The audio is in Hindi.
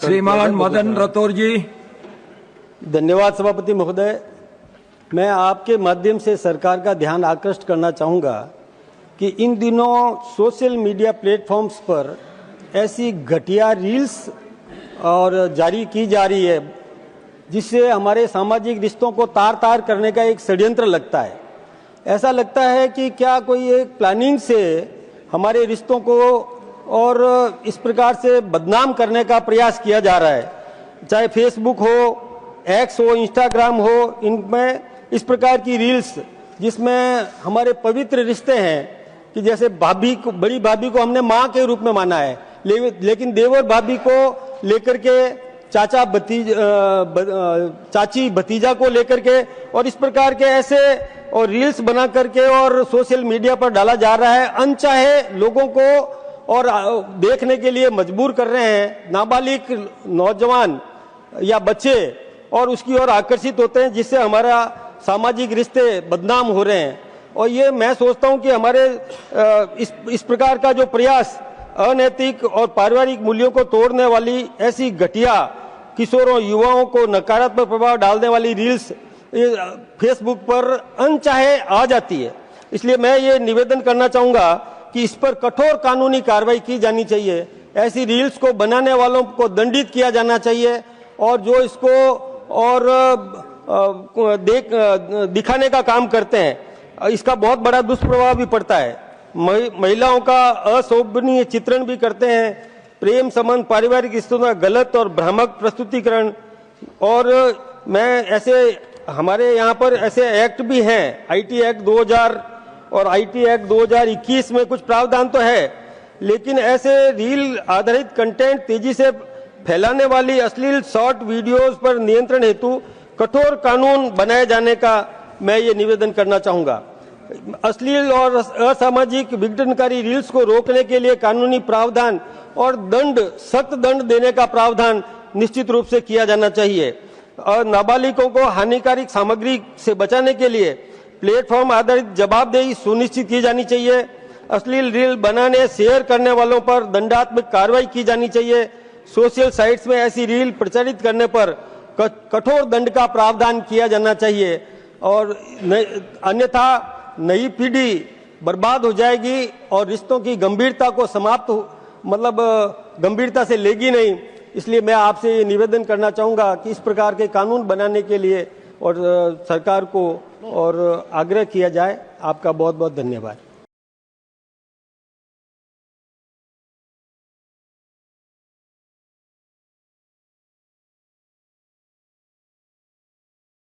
श्रीमान मदन राठौर जी। धन्यवाद सभापति महोदय। मैं आपके माध्यम से सरकार का ध्यान आकृष्ट करना चाहूँगा कि इन दिनों सोशल मीडिया प्लेटफॉर्म्स पर ऐसी घटिया रील्स और जारी की जा रही है जिससे हमारे सामाजिक रिश्तों को तार तार करने का एक षड्यंत्र लगता है। ऐसा लगता है कि क्या कोई एक प्लानिंग से हमारे रिश्तों को और इस प्रकार से बदनाम करने का प्रयास किया जा रहा है। चाहे फेसबुक हो, एक्स हो, इंस्टाग्राम हो, इनमें इस प्रकार की रील्स जिसमें हमारे पवित्र रिश्ते हैं कि जैसे भाभी को, बड़ी भाभी को हमने माँ के रूप में माना है, लेकिन देवर भाभी को लेकर के चाची भतीजा को लेकर के और इस प्रकार के ऐसे और रील्स बना करके और सोशल मीडिया पर डाला जा रहा है। अनचाहे लोगों को और देखने के लिए मजबूर कर रहे हैं। नाबालिग नौजवान या बच्चे और उसकी ओर आकर्षित होते हैं जिससे हमारा सामाजिक रिश्ते बदनाम हो रहे हैं। और ये मैं सोचता हूं कि हमारे इस प्रकार का जो प्रयास अनैतिक और पारिवारिक मूल्यों को तोड़ने वाली ऐसी घटिया किशोरों युवाओं को नकारात्मक प्रभाव डालने वाली रील्स फेसबुक पर अनचाहे आ जाती है। इसलिए मैं ये निवेदन करना चाहूंगा कि इस पर कठोर कानूनी कार्रवाई की जानी चाहिए। ऐसी रील्स को बनाने वालों को दंडित किया जाना चाहिए और जो इसको और दिखाने का काम करते हैं इसका बहुत बड़ा दुष्प्रभाव भी पड़ता है। महिलाओं का अशोभनीय चित्रण भी करते हैं, प्रेम संबंध पारिवारिक रिश्तों का गलत और भ्रामक प्रस्तुतिकरण। और मैं ऐसे हमारे यहाँ पर ऐसे एक्ट भी हैं, आईटी एक्ट 2000 और आईटी एक्ट 2021 में कुछ प्रावधान तो है, लेकिन ऐसे रील आधारित कंटेंट तेजी से फैलाने वाली अश्लील शॉर्ट वीडियोस पर नियंत्रण हेतु कठोर कानून बनाए जाने का मैं ये निवेदन करना चाहूंगा। अश्लील और असामाजिक विघटनकारी रील्स को रोकने के लिए कानूनी प्रावधान और सख्त दंड देने का प्रावधान निश्चित रूप से किया जाना चाहिए। और नाबालिगों को हानिकारक सामग्री से बचाने के लिए प्लेटफॉर्म आधारित जवाबदेही सुनिश्चित की जानी चाहिए। अश्लील रील बनाने शेयर करने वालों पर दंडात्मक कार्रवाई की जानी चाहिए। सोशल साइट्स में ऐसी रील प्रचारित करने पर कठोर दंड का प्रावधान किया जाना चाहिए और अन्यथा नई पीढ़ी बर्बाद हो जाएगी और रिश्तों की गंभीरता को गंभीरता से लेगी नहीं। इसलिए मैं आपसे ये निवेदन करना चाहूंगा कि इस प्रकार के कानून बनाने के लिए और सरकार को और आग्रह किया जाए। आपका बहुत बहुत धन्यवाद।